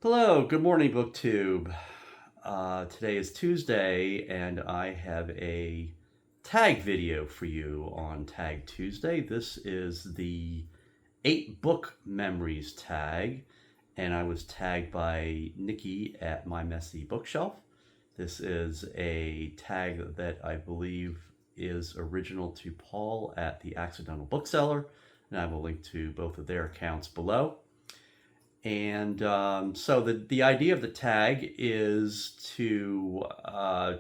Hello, good morning, BookTube. Today is Tuesday, and I have a tag video for you on Tag Tuesday. This is the 8 book memories tag, and I was tagged by Nicki at My Messy Bookshelf. This is a tag that I believe is original to Paul at the Accidental Bookseller, and I will link to both of their accounts below. And so the idea of the tag is to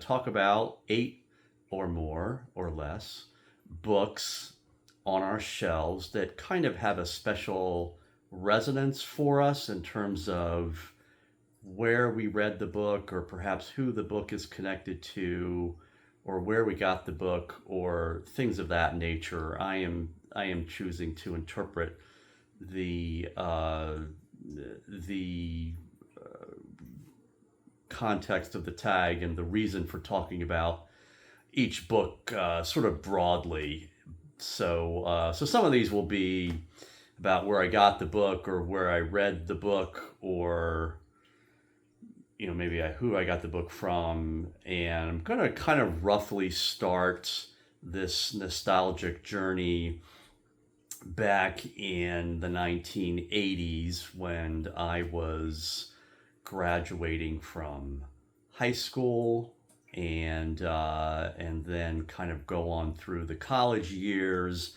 talk about 8 or more or less books on our shelves that kind of have a special resonance for us in terms of where we read the book, or perhaps who the book is connected to, or where we got the book, or things of that nature. I am choosing to interpret the the context of the tag and the reason for talking about each book sort of broadly. So some of these will be about where I got the book, or where I read the book, or maybe who I got the book from. And I'm going to kind of roughly start this nostalgic journey back in the 1980s when I was graduating from high school, and then kind of go on through the college years,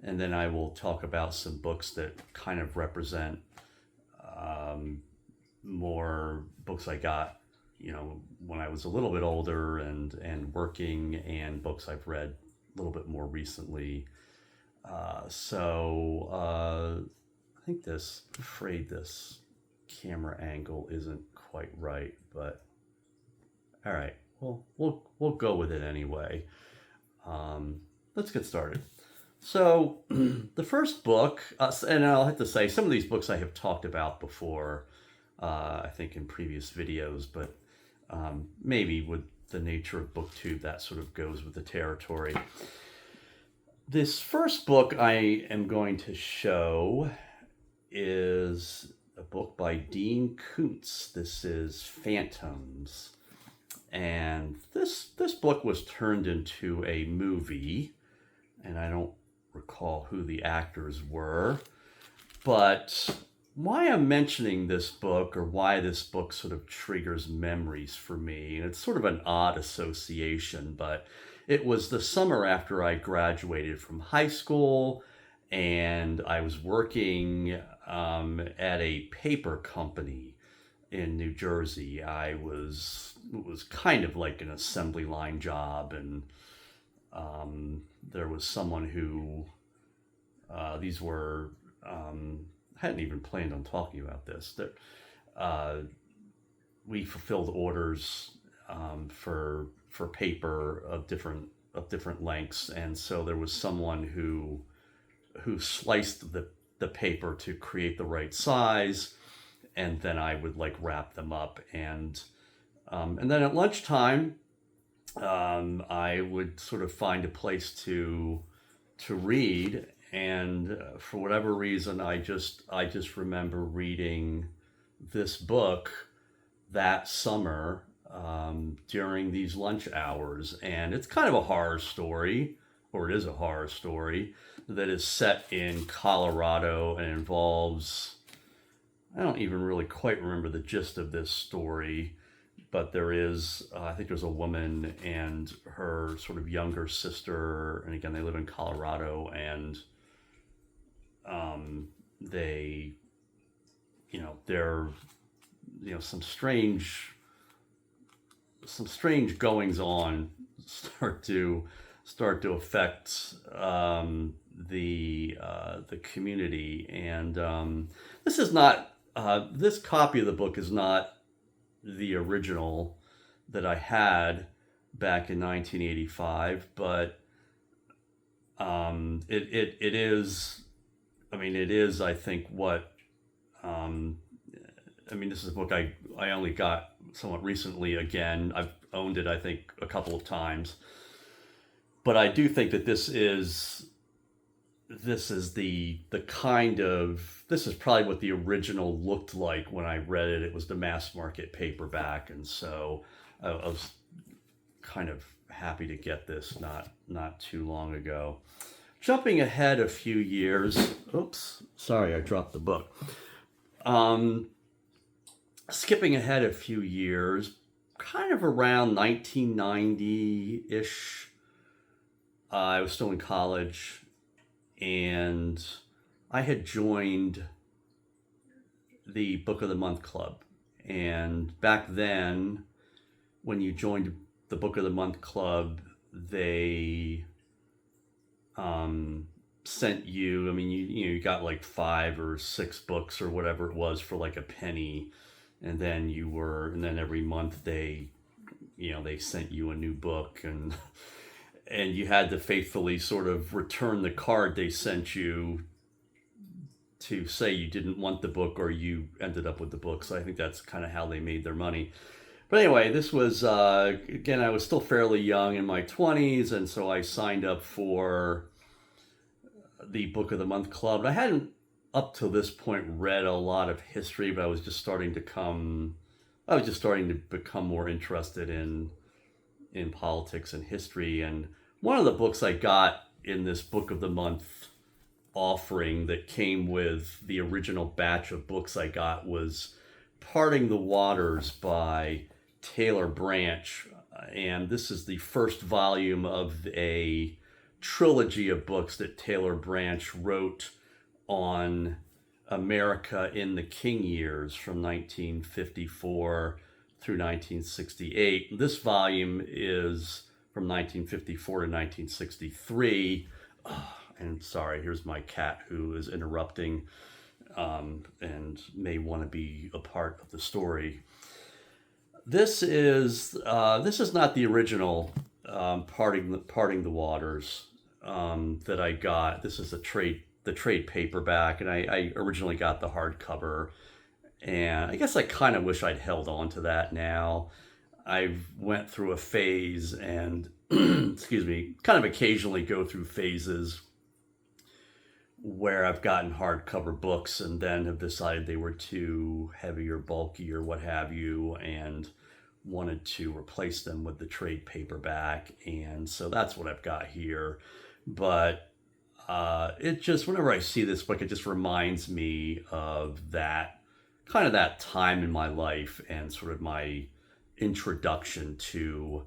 and then I will talk about some books that kind of represent more books I got when I was a little bit older and working, and books I've read a little bit more recently. I think I'm afraid this camera angle isn't quite right, but all right, we'll go with it anyway. Let's get started. So the first book, and I'll have to say some of these books I have talked about before, I think in previous videos, but maybe with the nature of BookTube, that sort of goes with the territory. This first book I am going to show is a book by Dean Koontz. This is Phantoms. And this book was turned into a movie, and I don't recall who the actors were. But why I'm mentioning this book, or why this book sort of triggers memories for me, and it's sort of an odd association, but it was the summer after I graduated from high school, and I was working at a paper company in New Jersey. It was kind of like an assembly line job, and there was someone who these were I hadn't even planned on talking about this. That we fulfilled orders for paper of different lengths, and so there was someone who sliced the paper to create the right size, and then I would wrap them up, and then at lunchtime I would sort of find a place to read, and for whatever reason I just remember reading this book that summer during these lunch hours. And it's kind of a horror story, or it is a horror story, that is set in Colorado and involves, I don't even really quite remember the gist of this story, but there is, I think there's a woman and her sort of younger sister, and again, they live in Colorado, and they, there, some strange goings on start to affect the community. And this is not this copy of the book is not the original that I had back in 1985, but it is. I mean, it is. I think what. This is a book I only got somewhat recently. Again, I've owned it, I think, a couple of times, but I do think that this is this is this is probably what the original looked like when I read it. It was the mass market paperback, and so I was kind of happy to get this not too long ago. Jumping ahead a few years, oops, sorry, I dropped the book. Skipping ahead a few years, kind of around 1990-ish, I was still in college, and I had joined the Book of the Month Club. And back then, when you joined the Book of the Month Club, they sent you, I mean, you got like 5 or 6 books or whatever it was for like a penny. And then every month they sent you a new book, and you had to faithfully sort of return the card they sent you to say you didn't want the book or you ended up with the book. So I think that's kind of how they made their money. But anyway, this was, again, I was still fairly young in my 20s, and so I signed up for the Book of the Month Club. I hadn't, up to this point, read a lot of history, but I was just starting to become more interested in politics and history. And one of the books I got in this Book of the Month offering that came with the original batch of books I got was Parting the Waters by Taylor Branch. And this is the first volume of a trilogy of books that Taylor Branch wrote on America in the King years from 1954 through 1968. This volume is from 1954 to 1963. And sorry, here's my cat who is interrupting and may want to be a part of the story. This is not the original Parting the Waters that I got. This is the trade paperback, and I originally got the hardcover, and I guess I kind of wish I'd held on to that now. I went through a phase and excuse me, kind of occasionally go through phases where I've gotten hardcover books and then have decided they were too heavy or bulky or what have you, and wanted to replace them with the trade paperback. And so that's what I've got here. But it just, whenever I see this book, it just reminds me of that time in my life and sort of my introduction to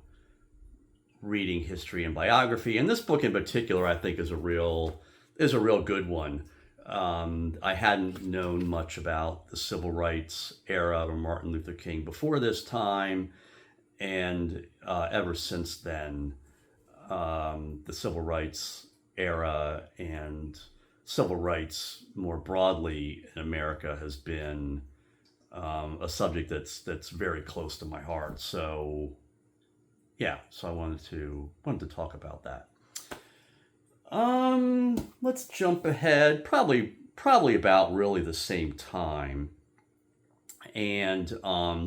reading history and biography. And this book in particular, I think, is a real good one. I hadn't known much about the civil rights era or Martin Luther King before this time, and ever since then, the civil rights era and civil rights more broadly in America has been a subject that's very close to my heart. So yeah, so I wanted to talk about that. Let's jump ahead, probably about really the same time. And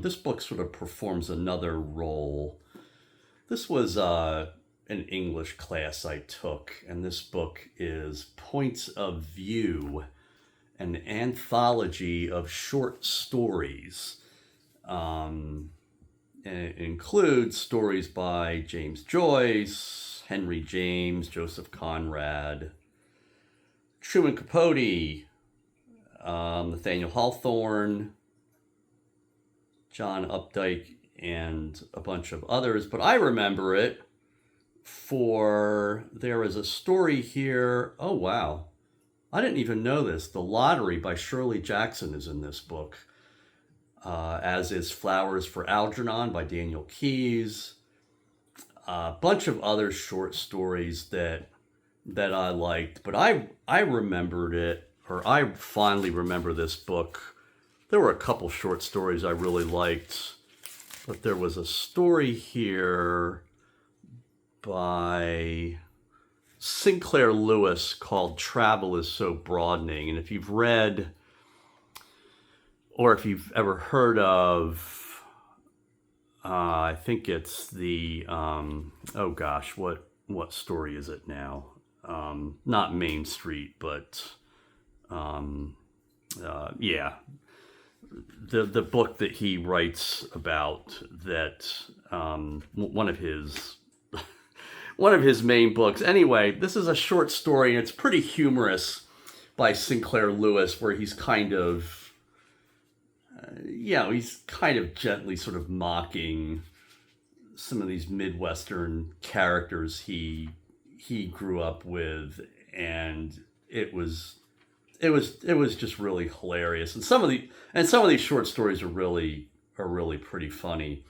this book sort of performs another role. This was an English class I took, and this book is Points of View, an anthology of short stories. And it includes stories by James Joyce, Henry James, Joseph Conrad, Truman Capote, Nathaniel Hawthorne, John Updike, and a bunch of others. But I remember it for, there is a story here. Oh, wow. I didn't even know this. The Lottery by Shirley Jackson is in this book, as is Flowers for Algernon by Daniel Keyes. A bunch of other short stories that I liked, but I remembered it, or I fondly remember this book. There were a couple short stories I really liked, but there was a story here by Sinclair Lewis called Travel is So Broadening. And if you've read, or if you've ever heard of, I think it's the, oh gosh, what story is it now? not Main Street, but yeah, the book that he writes about, that one of his main books. Anyway, this is a short story, and it's pretty humorous, by Sinclair Lewis, where he's kind of he's kind of gently sort of mocking some of these Midwestern characters he grew up with, and it was just really hilarious. And some of these short stories are really pretty funny.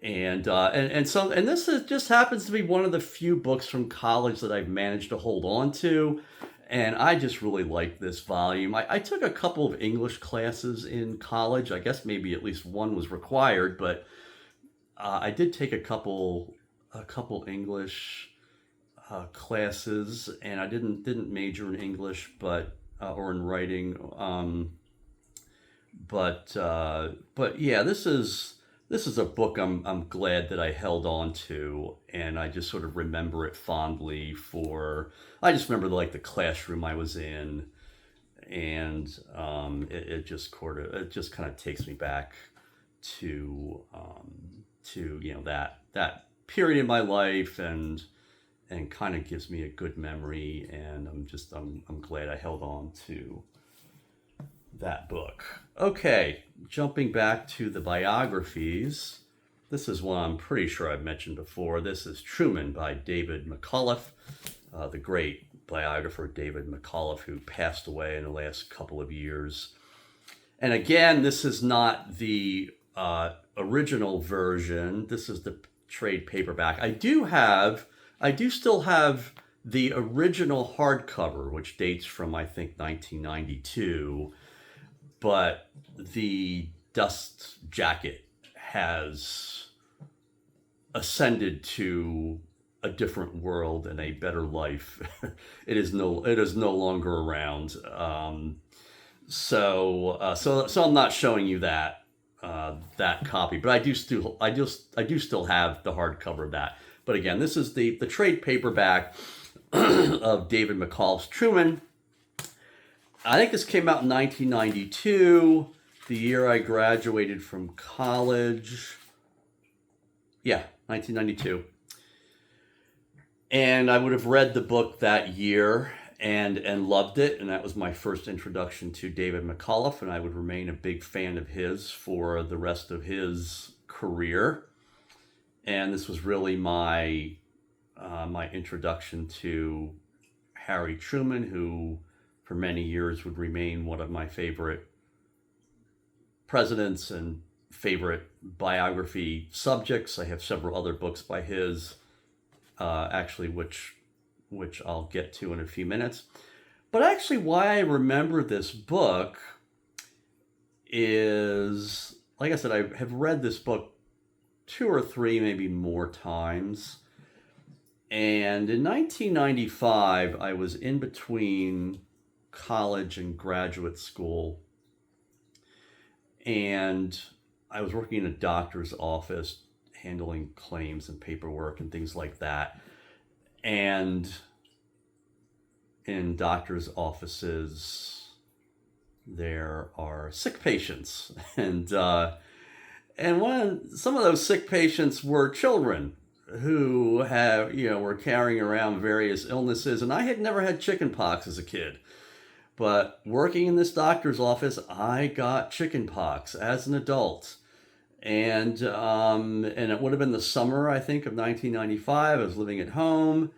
And this just happens to be one of the few books from college that I've managed to hold on to. And I just really like this volume. I took a couple of English classes in college. I guess maybe at least one was required, but I did take a couple English classes, and I didn't major in English, but or in writing. But yeah, this is a book I'm glad that I held on to, and I just sort of remember it fondly. I just remember the classroom I was in, and it just kind of takes me back to that period in my life, and kind of gives me a good memory, and I'm glad I held on to that book. Okay, jumping back to the biographies. This is one I'm pretty sure I've mentioned before. This is Truman by David McCullough, the great biographer David McCullough, who passed away in the last couple of years. And again, this is not the original version. This is the trade paperback. I do still have the original hardcover, which dates from, I think, 1992. But the dust jacket has ascended to a different world and a better life. It is no longer around. So I'm not showing you that copy, but I do still have the hardcover of that. But again, this is the trade paperback of David McCullough's Truman. I think this came out in 1992, the year I graduated from college. Yeah, 1992. And I would have read the book that year and loved it. And that was my first introduction to David McCullough. And I would remain a big fan of his for the rest of his career. And this was really my introduction to Harry Truman, who for many years would remain one of my favorite presidents and favorite biography subjects. I have several other books by his, actually, which I'll get to in a few minutes. But actually, why I remember this book is, like I said, I have read this book 2 or 3, maybe more times. And in 1995, I was in between college and graduate school, and I was working in a doctor's office, handling claims and paperwork and things like that. And in doctor's offices, there are sick patients, and some of those sick patients were children who were carrying around various illnesses, and I had never had chickenpox as a kid. But working in this doctor's office, I got chickenpox as an adult. And it would have been the summer, I think, of 1995. I was living at home.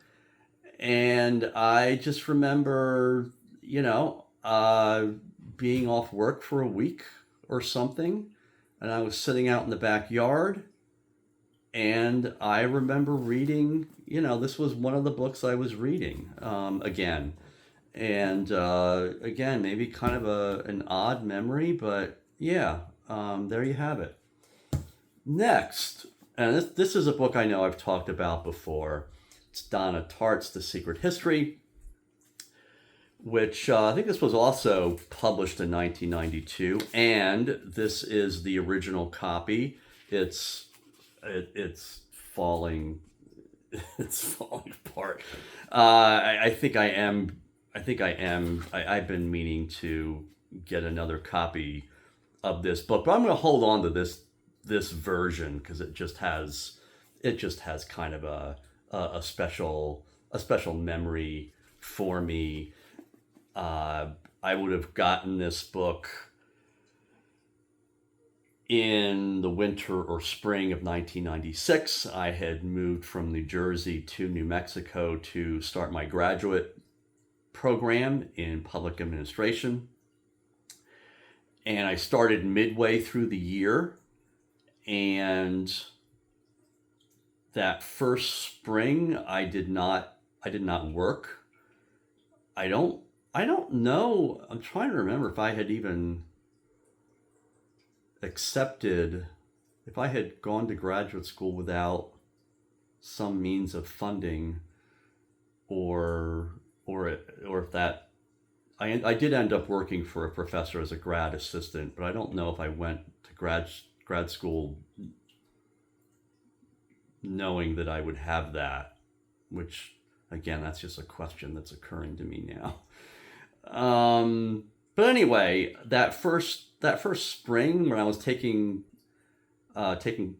And I just remember, being off work for a week or something. And I was sitting out in the backyard. And I remember reading, this was one of the books I was reading again. And again, maybe kind of an odd memory, but yeah, there you have it. Next, and this is a book I know I've talked about before. It's Donna Tartt's The Secret History, which I think this was also published in 1992, and this is the original copy. It's falling it's falling apart. I think I am. I think I am. I've been meaning to get another copy of this book, but I'm going to hold on to this version because it just has kind of a special memory for me. I would have gotten this book in the winter or spring of 1996. I had moved from New Jersey to New Mexico to start my graduate program in public administration. And I started midway through the year. And that first spring, I did not work. I don't know. I'm trying to remember if I had even accepted, if I had gone to graduate school without some means of funding, or if that I did end up working for a professor as a grad assistant, but I don't know if I went to grad school knowing that I would have that, which again, that's just a question that's occurring to me now. But anyway, that first spring when I was taking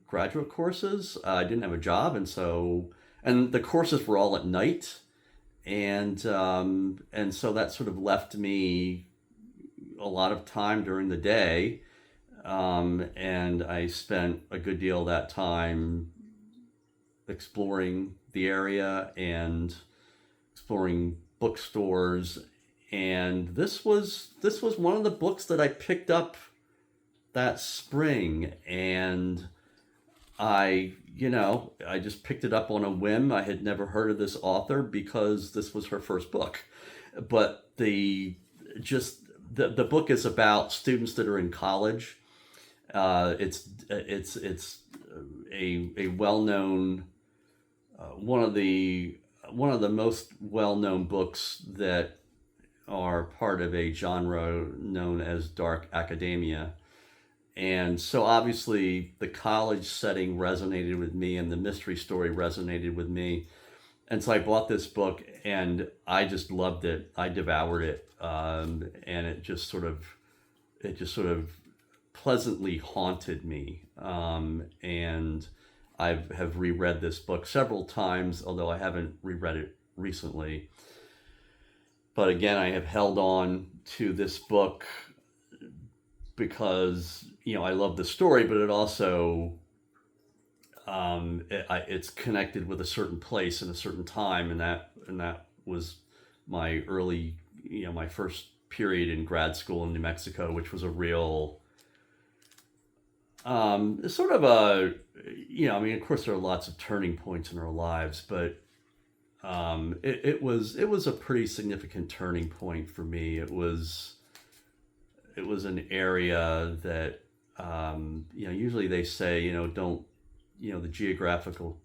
graduate courses, I didn't have a job, and the courses were all at night, and so that sort of left me a lot of time during the day, and I spent a good deal of that time exploring the area and exploring bookstores. And this was one of the books that I picked up that spring, and I just picked it up on a whim. I had never heard of this author because this was her first book, but the book is about students that are in college. It's a well-known, one of the most well-known books that are part of a genre known as dark academia. And so obviously the college setting resonated with me and the mystery story resonated with me. And so I bought this book and I just loved it. I devoured it. And it just sort of pleasantly haunted me. And I have reread this book several times, although I haven't reread it recently. But again, I have held on to this book because, I love the story, but it also, it's connected with a certain place and a certain time. And that was my early, my first period in grad school in New Mexico, which was a real, sort of of course there are lots of turning points in our lives, but it was a pretty significant turning point for me. It was an area that, usually they say, don't, the geographical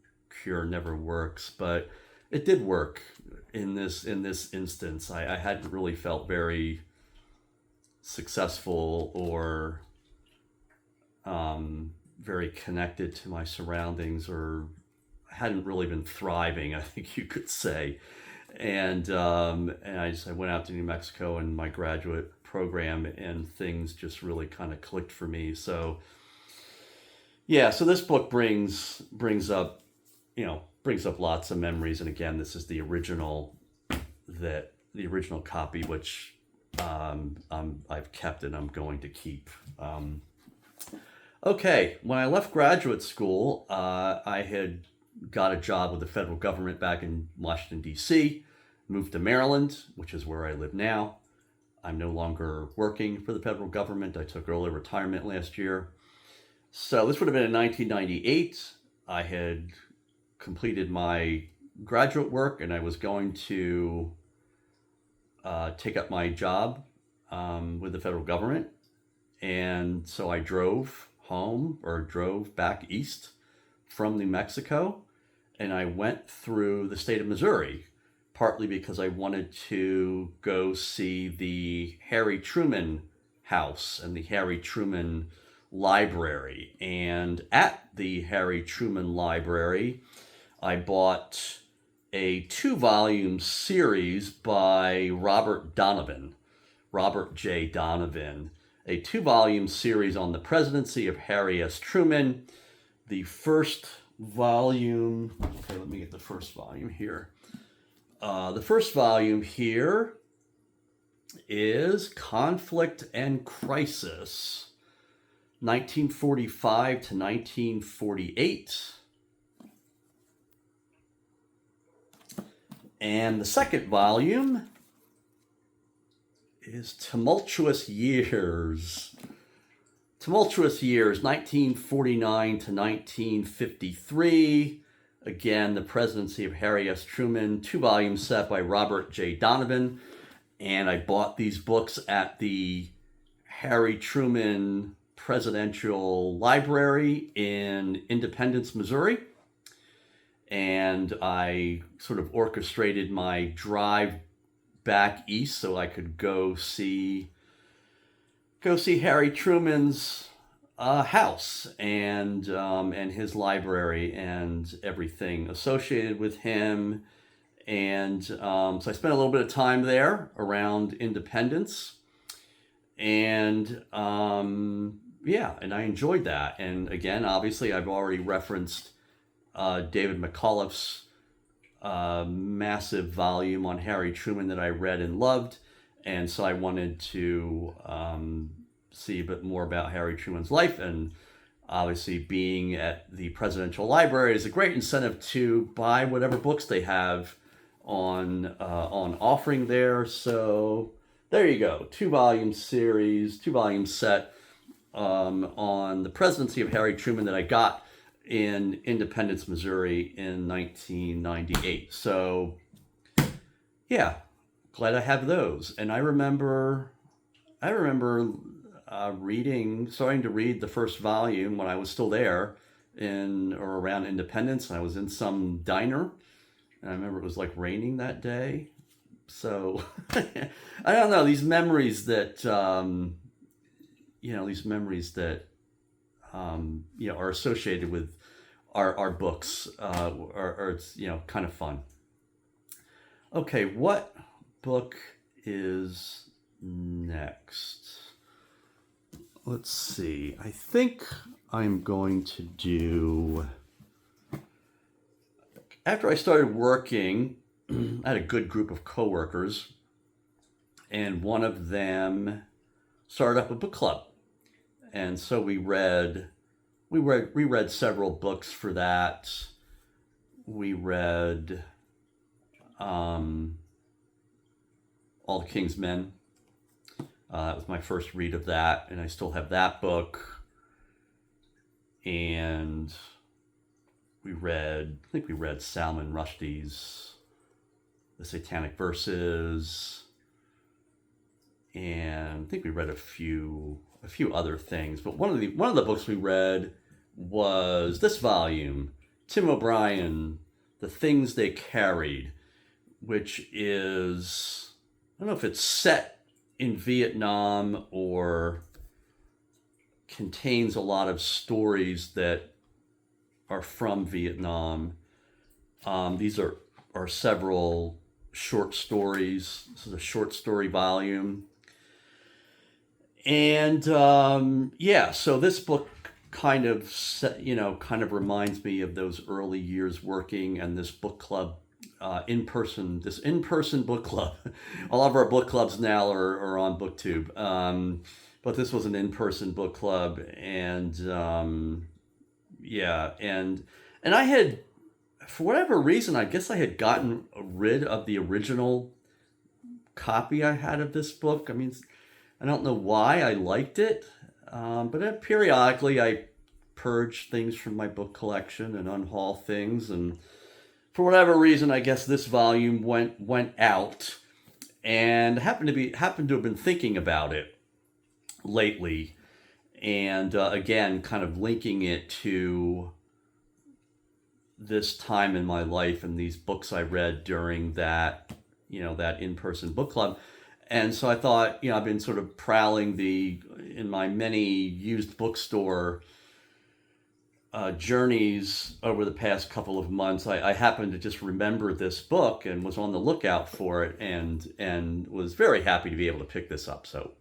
cure never works, but it did work in this instance. I hadn't really felt very successful or very connected to my surroundings, or hadn't really been thriving, I think you could say. And I went out to New Mexico in my graduate program, and things just really kind of clicked for me. So yeah, so this book brings up lots of memories. And again, this is the original copy, which I've kept and I'm going to keep. Okay, when I left graduate school, I had got a job with the federal government back in Washington, D.C., moved to Maryland, which is where I live now. I'm no longer working for the federal government. I took early retirement last year. So this would have been in 1998. I had completed my graduate work and I was going to take up my job with the federal government. And so I drove back east from New Mexico, and I went through the state of Missouri, partly because I wanted to go see the Harry Truman house and the Harry Truman library. And at the Harry Truman library, I bought a 2-volume series by Robert J. Donovan, a 2-volume series on the presidency of Harry S. Truman. The first volume, okay, let me get the first volume here. The first volume here is Conflict and Crisis, 1945 to 1948. And the second volume is Tumultuous Years. 1949 to 1953. Again, the presidency of Harry S. Truman, 2-volume set by Robert J. Donovan. And I bought these books at the Harry Truman Presidential Library in Independence, Missouri. And I sort of orchestrated my drive back east so I could go see Harry Truman's house and his library and everything associated with him. And so I spent a little bit of time there around Independence, and and I enjoyed that. And again, obviously, I've already referenced David McCullough's massive volume on Harry Truman that I read and loved. And so I wanted to see a bit more about Harry Truman's life. And obviously being at the Presidential Library is a great incentive to buy whatever books they have on offering there. So there you go. 2-volume series, 2-volume set on the presidency of Harry Truman that I got in Independence, Missouri in 1998. So yeah, glad I have those. And I remember starting to read the first volume when I was still there in or around Independence. And I was in some diner, and I remember it was like raining that day. So I don't know, these memories that are associated with our books are it's kind of fun. Okay, what book is next? Let's see. I think I'm going to do, after I started working, I had a good group of coworkers, and one of them started up a book club. And so we read several books for that. We read All the King's Men. That was my first read of that, and I still have that book. And I think we read Salman Rushdie's The Satanic Verses, and I think we read a few other things. But one of the books we read was this volume, Tim O'Brien, The Things They Carried, which is, I don't know if it's set in Vietnam or contains a lot of stories that are from Vietnam. These are several short stories. This is a short story volume. And so this book kind of reminds me of those early years working and this book club, in-person book club. All of our book clubs now are on BookTube. But this was an in-person book club, and and I had, for whatever reason, I guess I had gotten rid of the original copy I had of this book. I mean, I don't know why I liked it, but periodically I purge things from my book collection and unhaul things, and for whatever reason, I guess this volume went out, and happened to have been thinking about it lately, and again, kind of linking it to this time in my life and these books I read during that in-person book club. And so I thought, I've been sort of prowling in my many used bookstore journeys over the past couple of months, I happened to just remember this book and was on the lookout for it, and was very happy to be able to pick this up. So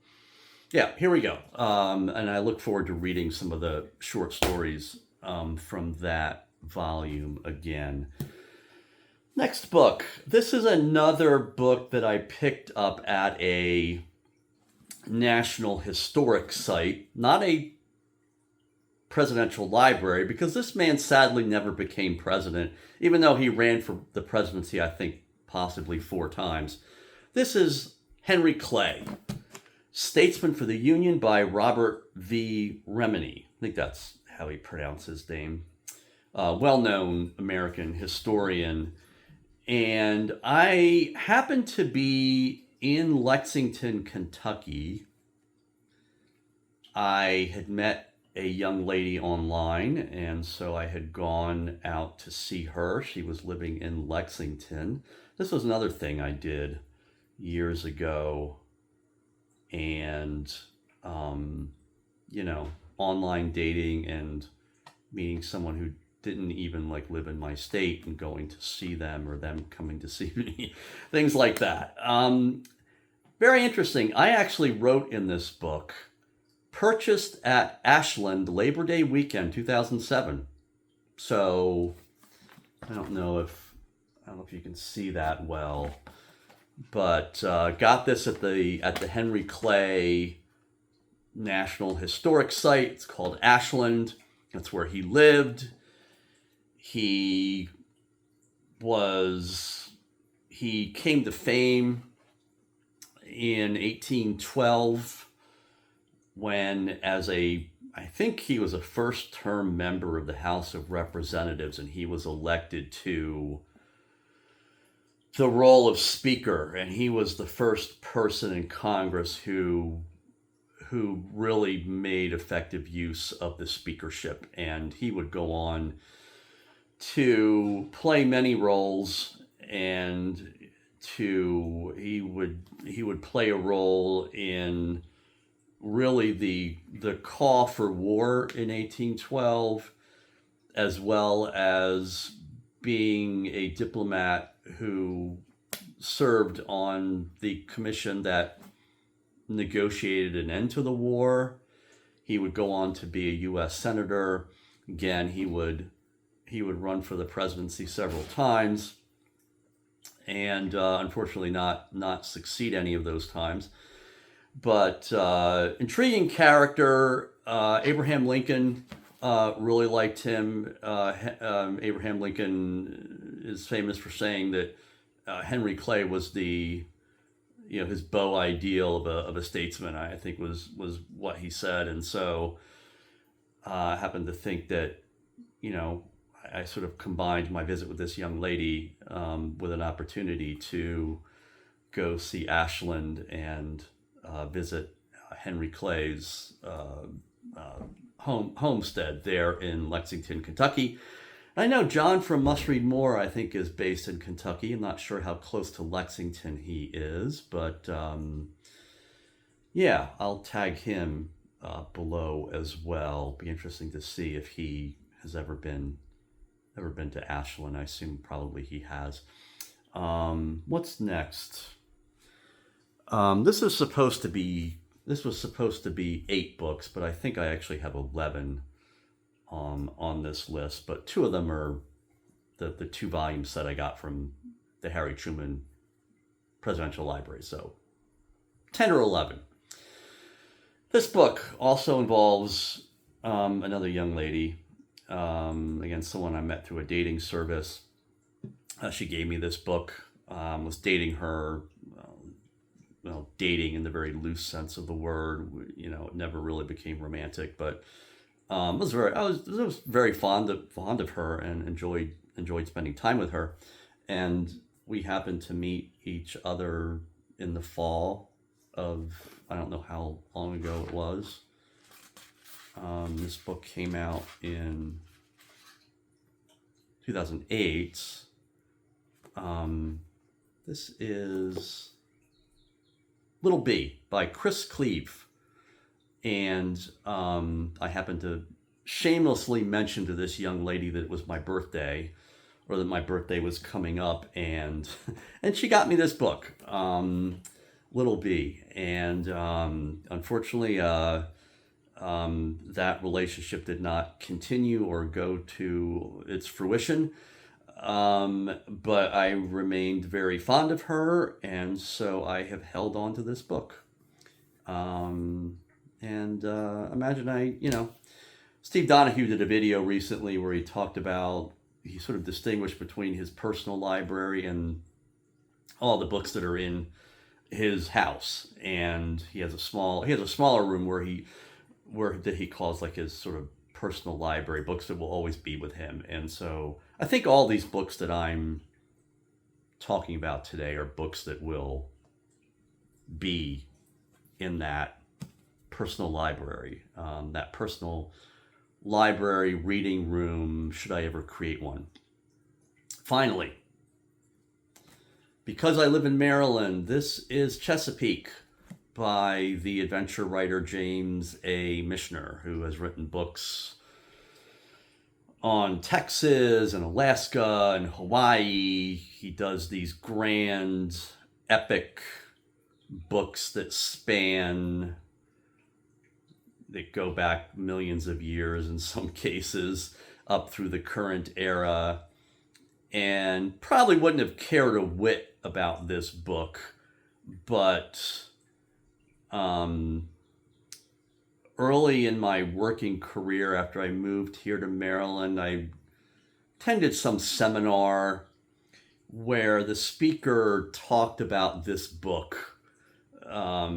yeah, here we go. And I look forward to reading some of the short stories from that volume again. Next book. This is another book that I picked up at a National Historic Site, not a presidential library, because this man sadly never became president, even though he ran for the presidency, I think, possibly 4 times. This is Henry Clay, Statesman for the Union by Robert V. Remini. I think that's how he pronounced his name. Well-known American historian. And I happened to be in Lexington, Kentucky. I had met a young lady online, and so I had gone out to see her. She was living in Lexington. This was another thing I did years ago, and online dating and meeting someone who didn't even live in my state and going to see them, or them coming to see me, things like that. Very interesting. I actually wrote in this book, purchased at Ashland Labor Day weekend 2007. So I don't know if you can see that well, but got this at the Henry Clay National Historic Site. It's called Ashland. That's where he lived. He came to fame in 1812 when, I think he was a first-term member of the House of Representatives, and he was elected to the role of Speaker, and he was the first person in Congress who really made effective use of the speakership, and he would go on to play many roles, and he would play a role in really the call for war in 1812, as well as being a diplomat who served on the commission that negotiated an end to the war. He would go on to be a U.S. Senator. Again, he would run for the presidency several times, and unfortunately not succeed any of those times. But intriguing character. Abraham Lincoln really liked him. Abraham Lincoln is famous for saying that Henry Clay was his beau ideal of a statesman, I think was what he said. And so I happen to think that, I sort of combined my visit with this young lady with an opportunity to go see Ashland and visit Henry Clay's homestead there in Lexington, Kentucky. I know John from Must Read More, I think, is based in Kentucky. I'm not sure how close to Lexington he is, but I'll tag him below as well. Be interesting to see if he has ever been to Ashland. I assume probably he has. What's next? This was supposed to be 8 books, but I think I actually have 11 on this list. But 2 of them are the 2 volume set I got from the Harry Truman Presidential Library. So 10 or 11. This book also involves another young lady. Again, someone I met through a dating service. She gave me this book. Was dating her. Dating in the very loose sense of the word. It never really became romantic, but I was very fond of her and enjoyed spending time with her. And we happened to meet each other in the fall of, I don't know how long ago it was. This book came out in 2008. This is Little B by Cleave. And I happened to shamelessly mentioned to this young lady that it was my birthday, or that my birthday was coming up, and she got me this book, Little B, and unfortunately, that relationship did not continue or go to its fruition. But I remained very fond of her, and so I have held on to this book. Imagine Steve Donahue did a video recently where he talked about, he sort of distinguished between his personal library and all the books that are in his house. And he has a smaller room where he calls like his sort of personal library, books that will always be with him. And so I think all these books that I'm talking about today are books that will be in that personal library, that personal library reading room, should I ever create one. Finally, because I live in Maryland, this is Chesapeake by the adventure writer James A. Michener, who has written books on Texas and Alaska and Hawaii. He does these grand, epic books that go back millions of years in some cases, up through the current era, and probably wouldn't have cared a whit about this book, but early in my working career, after I moved here to Maryland, I attended some seminar where the speaker talked about this book. I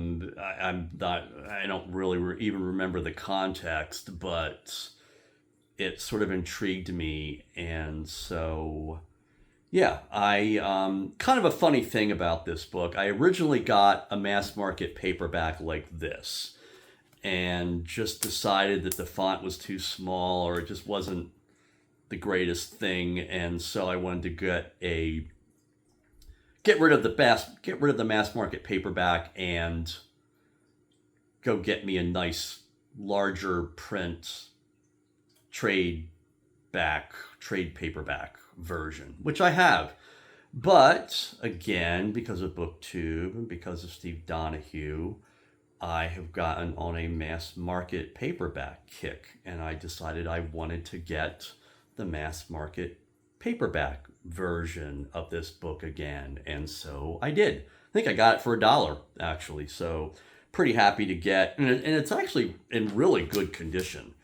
don't really even remember the context, but it sort of intrigued me. And so, yeah, kind of a funny thing about this book. I originally got a mass market paperback like this and just decided that the font was too small, or it just wasn't the greatest thing. And so I wanted to get rid of the mass market paperback and go get me a nice larger print trade paperback version, which I have. But again, because of BookTube and because of Steve Donahue, I have gotten on a mass market paperback kick, and I decided I wanted to get the mass market paperback version of this book again, and so I did. I think I got it for $1 actually, so pretty happy to get, and it's actually in really good condition.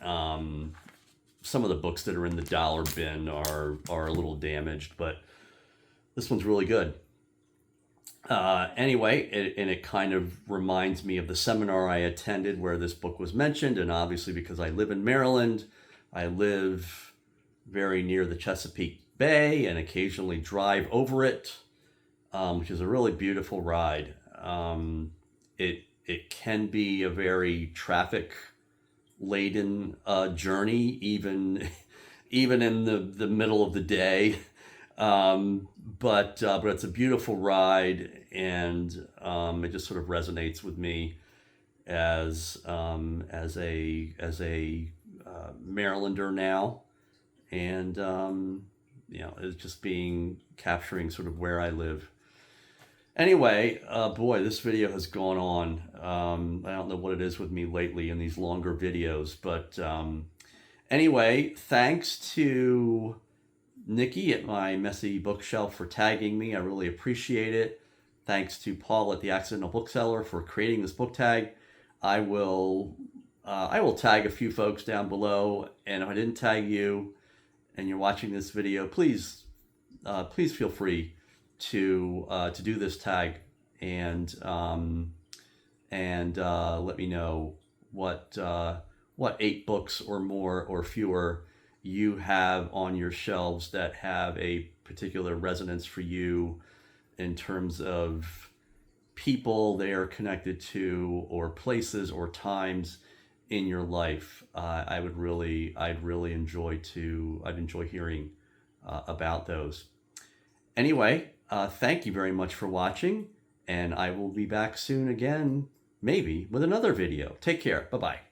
Some of the books that are in the dollar bin are a little damaged, but this one's really good. Anyway, it kind of reminds me of the seminar I attended where this book was mentioned, and obviously because I live in Maryland, I live very near the Chesapeake Bay and occasionally drive over it, which is a really beautiful ride. It can be a very traffic-laden journey, even in the middle of the day. But it's a beautiful ride, and it just sort of resonates with me as a Marylander now, and it's just capturing sort of where I live. Anyway, boy, this video has gone on. I don't know what it is with me lately in these longer videos, but anyway, thanks to Nicki at my messy bookshelf for tagging me. I really appreciate it. Thanks to Paul at the Accidental Bookseller for creating this book tag. I will tag a few folks down below, and if I didn't tag you and you're watching this video, please feel free to do this tag and let me know what 8 books or more or fewer you have on your shelves that have a particular resonance for you in terms of people they are connected to, or places or times in your life. I'd really enjoy hearing about those. Anyway, thank you very much for watching, and I will be back soon again, maybe with another video. Take care. Bye-bye.